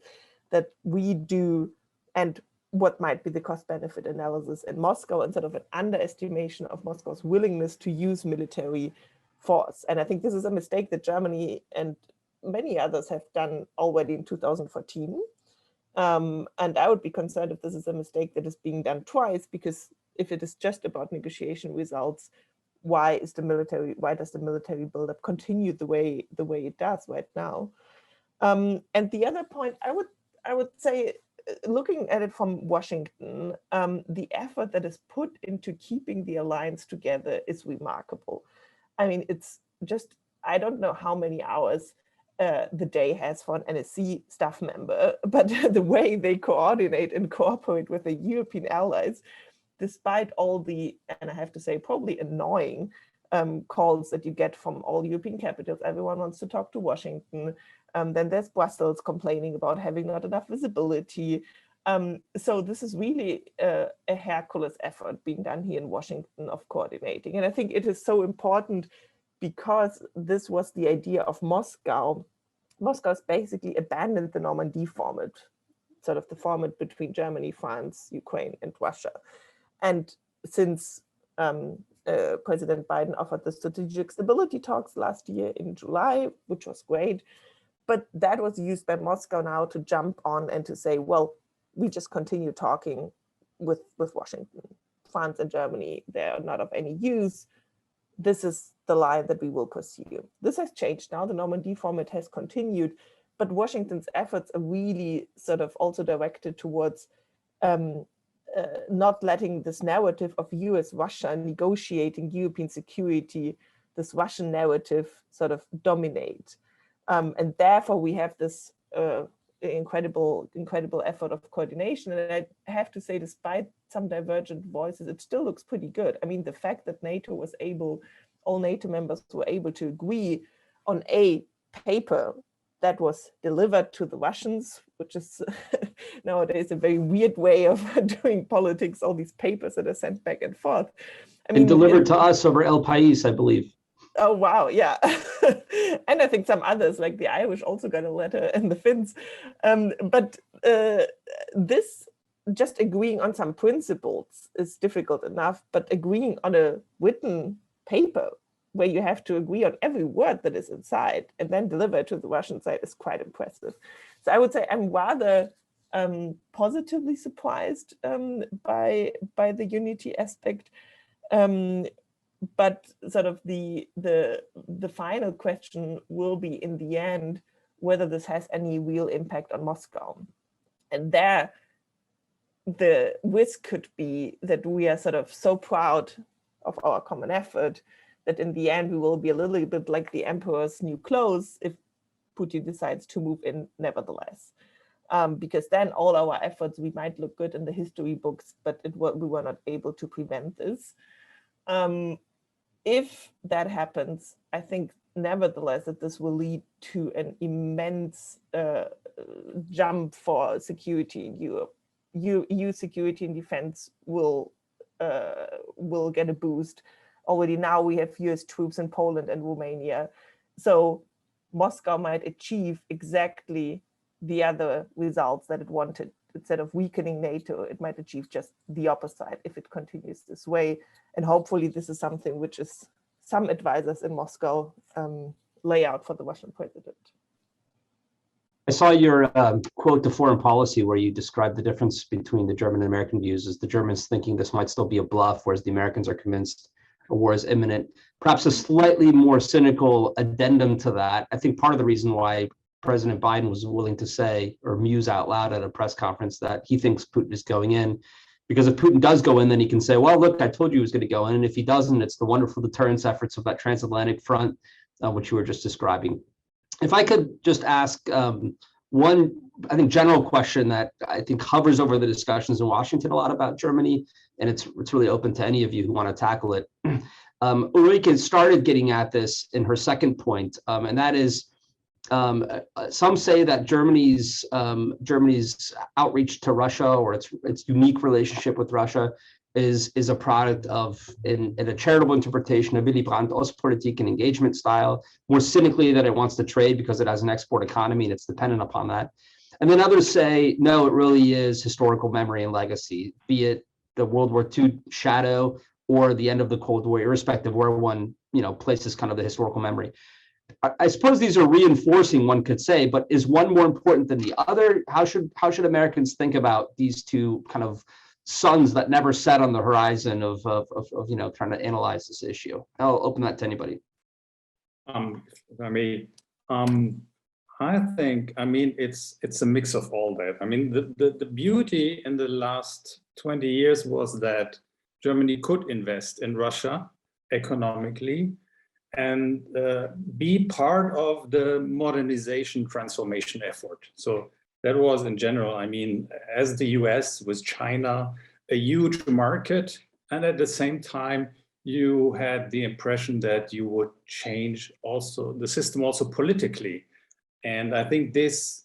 Speaker 2: that we do, and what might be the cost-benefit analysis in Moscow, and sort of an underestimation of Moscow's willingness to use military force. And I think this is a mistake that Germany and many others have done already in 2014. And I would be concerned if this is a mistake that is being done twice, because if it is just about negotiation results, why does the military buildup continue the way it does right now? And the other point I would say looking at it from Washington, the effort that is put into keeping the alliance together is remarkable. I mean, it's just, I don't know how many hours the day has for an NSC staff member, but the way they coordinate and cooperate with the European allies, despite all the, and I have to say, probably annoying calls that you get from all European capitals. Everyone wants to talk to Washington. Then there's Brussels complaining about having not enough visibility. So this is really a Hercules effort being done here in Washington of coordinating. And I think it is so important because this was the idea of Moscow. Moscow's basically abandoned the Normandy format, sort of the format between Germany, France, Ukraine, and Russia. And since President Biden offered the strategic stability talks last year in July, which was great, but that was used by Moscow now to jump on and to say, well, we just continue talking with Washington. France and Germany, they are not of any use. This is the line that we will pursue. This has changed now. The Normandy format has continued, but Washington's efforts are really sort of also directed towards not letting this narrative of US-Russia negotiating European security, this Russian narrative sort of dominate. And therefore we have this incredible effort of coordination. And I have to say, despite some divergent voices, it still looks pretty good. I mean, the fact that NATO was able, all NATO members were able to agree on a paper that was delivered to the Russians, which is nowadays a very weird way of doing politics, all these papers that are sent back and forth. I mean,
Speaker 1: and delivered to us over El País, I believe.
Speaker 2: Oh, wow, yeah. And I think some others, like the Irish, also got a letter, and the Finns. But this, just agreeing on some principles is difficult enough, but agreeing on a written paper where you have to agree on every word that is inside and then deliver it to the Russian side is quite impressive. So I would say I'm rather positively surprised by the unity aspect. But sort of the final question will be in the end whether this has any real impact on Moscow. And there, the risk could be that we are sort of so proud of our common effort that in the end we will be a little bit like the emperor's new clothes if Putin decides to move in nevertheless. Because then all our efforts, we might look good in the history books, but we were not able to prevent this. If that happens, I think nevertheless that this will lead to an immense jump for security in Europe. EU security and defense will get a boost. Already now we have US troops in Poland and Romania. So Moscow might achieve exactly the other results that it wanted. Instead of weakening NATO, it might achieve just the opposite if it continues this way. And hopefully this is something which is some advisors in Moscow lay out for the Russian president.
Speaker 1: I saw your quote to foreign policy where you described the difference between the German and American views as the Germans thinking this might still be a bluff, whereas the Americans are convinced a war is imminent. Perhaps a slightly more cynical addendum to that. I think part of the reason why President Biden was willing to say or muse out loud at a press conference that he thinks Putin is going in, because if Putin does go in, then he can say, well, look, I told you he was going to go in. And if he doesn't, it's the wonderful deterrence efforts of that transatlantic front, which you were just describing. If I could just ask one, I think, general question that I think hovers over the discussions in Washington a lot about Germany, and it's really open to any of you who want to tackle it. Ulrike started getting at this in her second point, and that is, some say that Germany's outreach to Russia, or its unique relationship with Russia, is a product of, in a charitable interpretation, of Willy Brandt Ostpolitik and engagement style, more cynically that it wants to trade because it has an export economy and it's dependent upon that. And then others say, no, it really is historical memory and legacy, be it the World War II shadow or the end of the Cold War, irrespective where one places kind of the historical memory. I suppose these are reinforcing, one could say, but is one more important than the other? How should Americans think about these two kind of suns that never set on the horizon of trying to analyze this issue? I'll open that to anybody.
Speaker 4: If I may, I think, I mean, it's a mix of all that. I mean, the beauty in the last 20 years was that Germany could invest in Russia economically and be part of the modernization transformation effort. So that was in general, I mean, as the US with China, a huge market, and at the same time, you had the impression that you would change also the system also politically. And I think this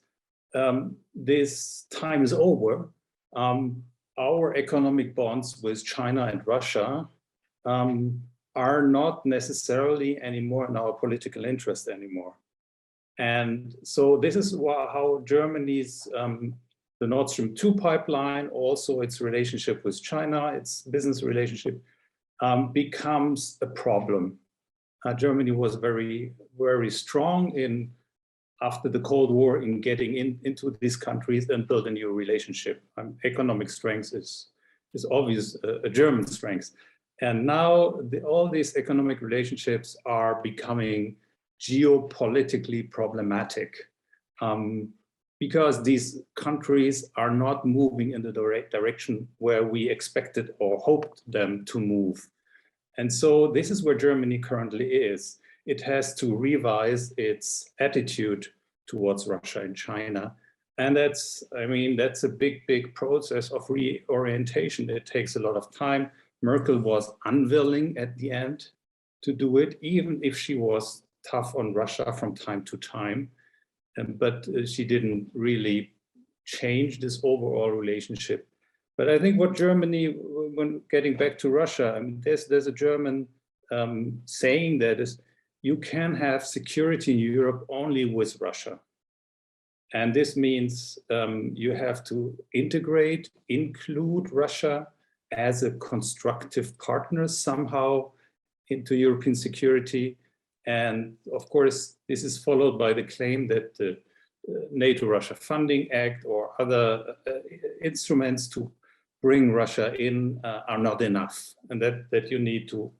Speaker 4: time is over. Our economic bonds with China and Russia are not necessarily anymore in our political interest anymore. And so this is how Germany's the Nord Stream 2 pipeline, also its relationship with China, its business relationship, becomes a problem. Germany was very, very strong in after the Cold War in getting into these countries and build a new relationship. Economic strength is obvious, a German strength. And now all these economic relationships are becoming geopolitically problematic because these countries are not moving in the direction where we expected or hoped them to move. And so this is where Germany currently is. It has to revise its attitude towards Russia and China. And that's, I mean, that's a big, big process of reorientation. It takes a lot of time. Merkel was unwilling at the end to do it, even if she was tough on Russia from time to time. But she didn't really change this overall relationship. But I think what Germany, when getting back to Russia, I mean, there's a German saying that is, you can have security in Europe only with Russia. And this means you have to integrate, include Russia as a constructive partner somehow into European security. And of course, this is followed by the claim that the NATO-Russia Funding Act or other instruments to bring Russia in are not enough, and that you need to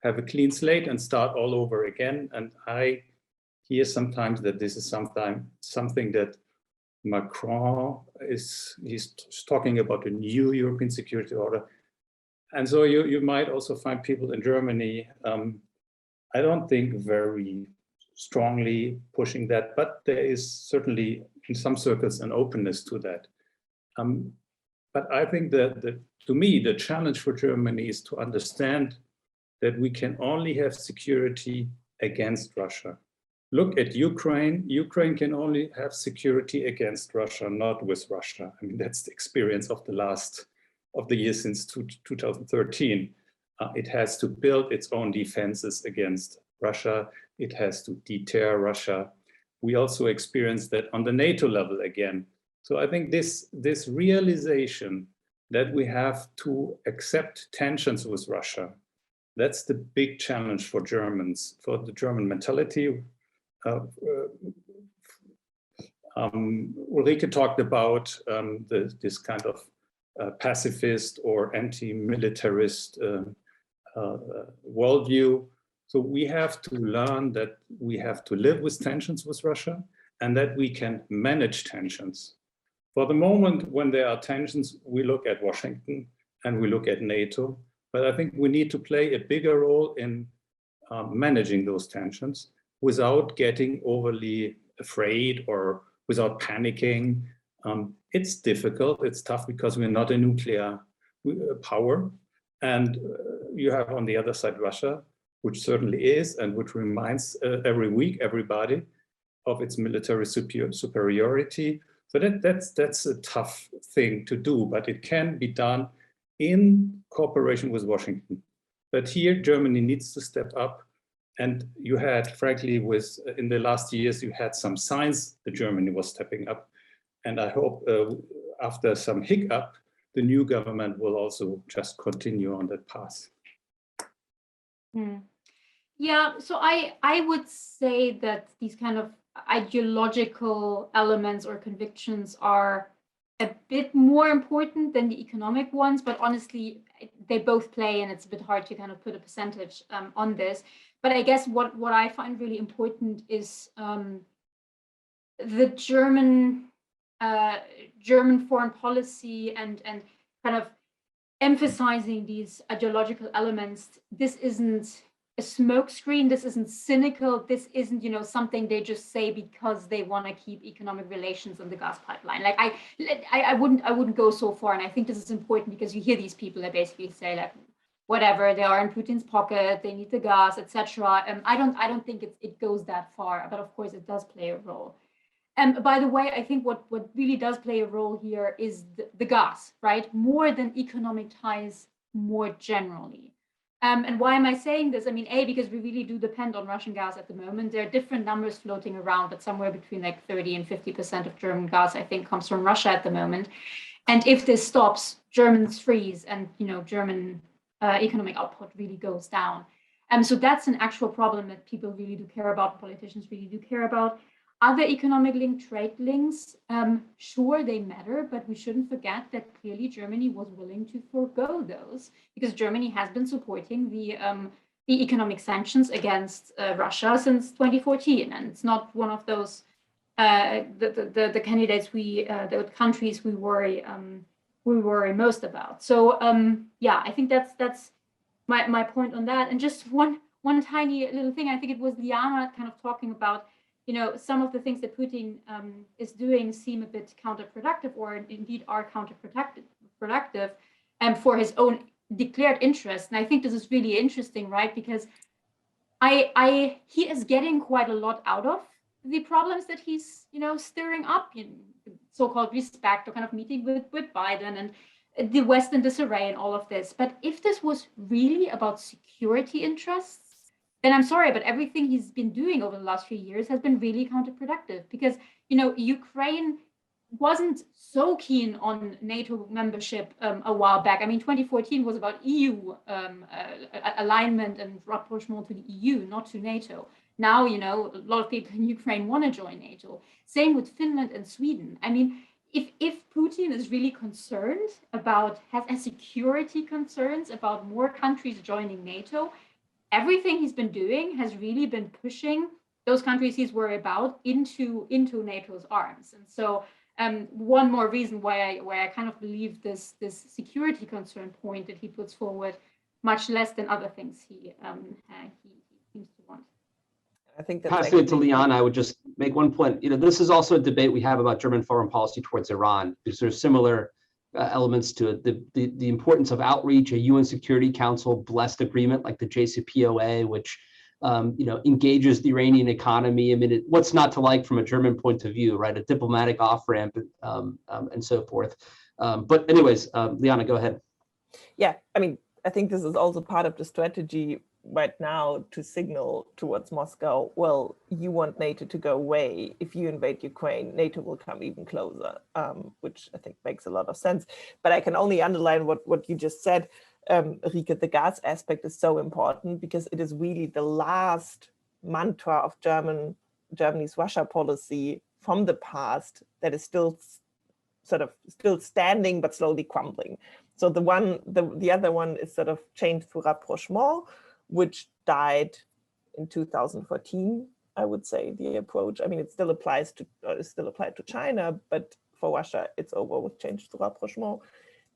Speaker 4: have a clean slate and start all over again. And I hear sometimes that this is something that Macron he's talking about a new European security order. And so you might also find people in Germany, I don't think very strongly pushing that, but there is certainly in some circles an openness to that. But I think that to me, the challenge for Germany is to understand that we can only have security against Russia. Look at Ukraine. Ukraine can only have security against Russia, not with Russia. I mean, that's the experience of the years since 2013. It has to build its own defenses against Russia. It has to deter Russia. We also experience that on the NATO level again. So I think this realization that we have to accept tensions with Russia, that's the big challenge for Germans, for the German mentality. Ulrike talked about this kind of pacifist or anti-militarist worldview. So we have to learn that we have to live with tensions with Russia and that we can manage tensions. For the moment, when there are tensions, we look at Washington and we look at NATO. But I think we need to play a bigger role in managing those tensions without getting overly afraid or without panicking. It's difficult, it's tough because we're not a nuclear power. And you have on the other side Russia, which certainly is, and which reminds every week everybody of its military superiority. So that's a tough thing to do, but it can be done in cooperation with Washington. But here, Germany needs to step up. And you had, frankly, in the last years, you had some signs that Germany was stepping up. And I hope after some hiccup, the new government will also just continue on that path.
Speaker 3: Yeah, so I would say that these kind of ideological elements or convictions are a bit more important than the economic ones, but honestly, they both play, and it's a bit hard to kind of put a percentage on this. But I guess what I find really important is the German foreign policy and kind of emphasizing these ideological elements, this isn't a smokescreen, this isn't cynical, this isn't, you know, something they just say because they want to keep economic relations on the gas pipeline. Like I wouldn't go so far, and I think this is important because you hear these people that basically say like, whatever, they are in Putin's pocket, they need the gas, etc. I don't think it goes that far, but of course it does play a role. And by the way, I think what really does play a role here is the gas, right? More than economic ties more generally. And why am I saying this? I mean, because we really do depend on Russian gas at the moment. There are different numbers floating around, but somewhere between like 30 and 50% of German gas, I think, comes from Russia at the moment. And if this stops, Germans freeze and, you know, German economic output really goes down. So that's an actual problem that people really do care about, politicians really do care about. Other economic trade links, sure, they matter, but we shouldn't forget that clearly Germany was willing to forego those because Germany has been supporting the economic sanctions against Russia since 2014, and it's not one of those the candidates the countries we worry most about. So yeah, I think that's my point on that. And just one tiny little thing, I think it was Liana kind of talking about, you know, some of the things that Putin is doing seem a bit counterproductive, or indeed are counterproductive for his own declared interest. And I think this is really interesting, right? Because he is getting quite a lot out of the problems that he's, you know, stirring up, in so-called respect or kind of meeting with Biden and the Western disarray and all of this. But if this was really about security interests, then I'm sorry, but everything he's been doing over the last few years has been really counterproductive because, you know, Ukraine wasn't so keen on NATO membership a while back. I mean, 2014 was about EU alignment and rapprochement to the EU, not to NATO. Now, you know, a lot of people in Ukraine want to join NATO. Same with Finland and Sweden. I mean, if Putin is really concerned about, has security concerns about more countries joining NATO, everything he's been doing has really been pushing those countries he's worried about into NATO's arms. And so one more reason why I kind of believe this security concern point that he puts forward much less than other things he seems to want.
Speaker 2: I think that's
Speaker 1: passing it to Liana, I would just make one point. You know, this is also a debate we have about German foreign policy towards Iran, because there's similar elements to it. The importance of outreach, a UN Security Council blessed agreement like the JCPOA, which you know, engages the Iranian economy. I mean, what's not to like from a German point of view, right? A diplomatic off-ramp and so forth. But anyways, Liana, go ahead.
Speaker 2: Yeah, I mean, I think this is also part of the strategy right now to signal towards Moscow, well, you want NATO to go away. If you invade Ukraine, NATO will come even closer, which I think makes a lot of sense. But I can only underline what you just said, Rike. The gas aspect is so important because it is really the last mantra of Germany's Russia policy from the past that is still standing but slowly crumbling. So the other one is sort of changed to rapprochement, which died in 2014, I would say, the approach. I mean, it still applies to, it's still applied to China, but for Russia, it's over with change to rapprochement.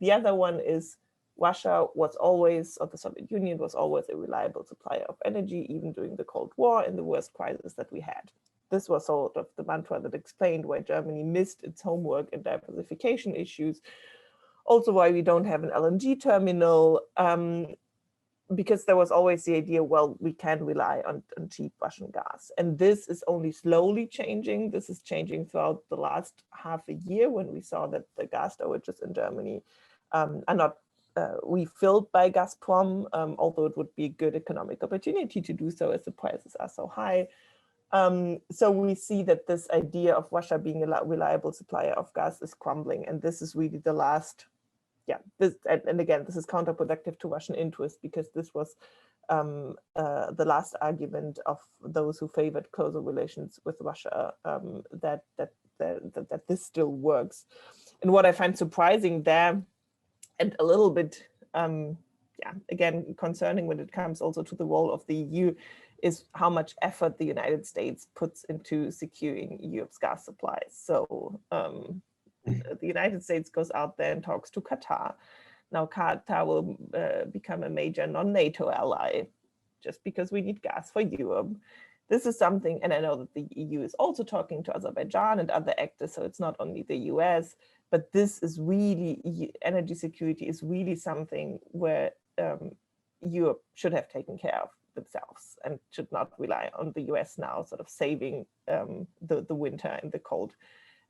Speaker 2: The other one is Russia was always, or the Soviet Union was always a reliable supplier of energy, even during the Cold War and the worst crisis that we had. This was sort of the mantra that explained why Germany missed its homework in diversification issues. Also why we don't have an LNG terminal, because there was always the idea, well, we can rely on cheap Russian gas. And this is only slowly changing. This is changing throughout the last half a year when we saw that the gas storages in Germany are not refilled by Gazprom, although it would be a good economic opportunity to do so as the prices are so high. So we see that this idea of Russia being a reliable supplier of gas is crumbling. And this is really the last, and again, this is counterproductive to Russian interests because this was the last argument of those who favored closer relations with Russia, that this still works. And what I find surprising there, and a little bit yeah, again, concerning when it comes also to the role of the EU is how much effort the United States puts into securing Europe's gas supplies. So the United States goes out there and talks to Qatar. Now Qatar will become a major non-NATO ally just because we need gas for Europe. This is something, and I know that the EU is also talking to Azerbaijan and other actors, so it's not only the US, but this is really, energy security is really something where Europe should have taken care of themselves and should not rely on the US now, sort of saving the winter and the cold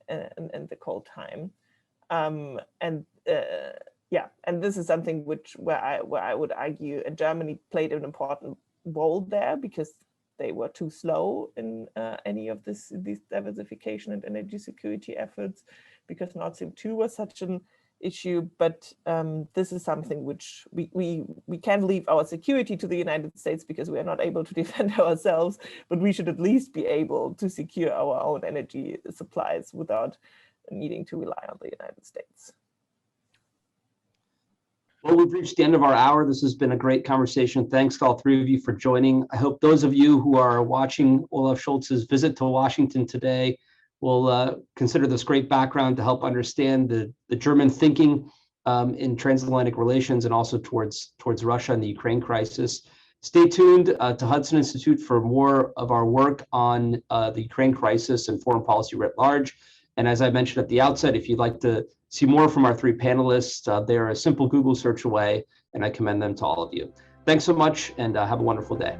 Speaker 2: and the cold time. Yeah, and this is something where I would argue, and Germany played an important role there because they were too slow in any of these diversification and energy security efforts, because Nord Stream 2 was such an issue. But this is something which we can leave our security to the United States because we are not able to defend ourselves, but we should at least be able to secure our own energy supplies without needing to rely on the United States.
Speaker 1: Well, we've reached the end of our hour. This has been a great conversation. Thanks to all three of you for joining. I hope those of you who are watching Olaf Scholz's visit to Washington today will consider this great background to help understand the German thinking in transatlantic relations and also towards Russia and the Ukraine crisis. Stay tuned to Hudson Institute for more of our work on the Ukraine crisis and foreign policy writ large. And as I mentioned at the outset, if you'd like to see more from our three panelists, they're a simple Google search away, and I commend them to all of you. Thanks so much, and have a wonderful day.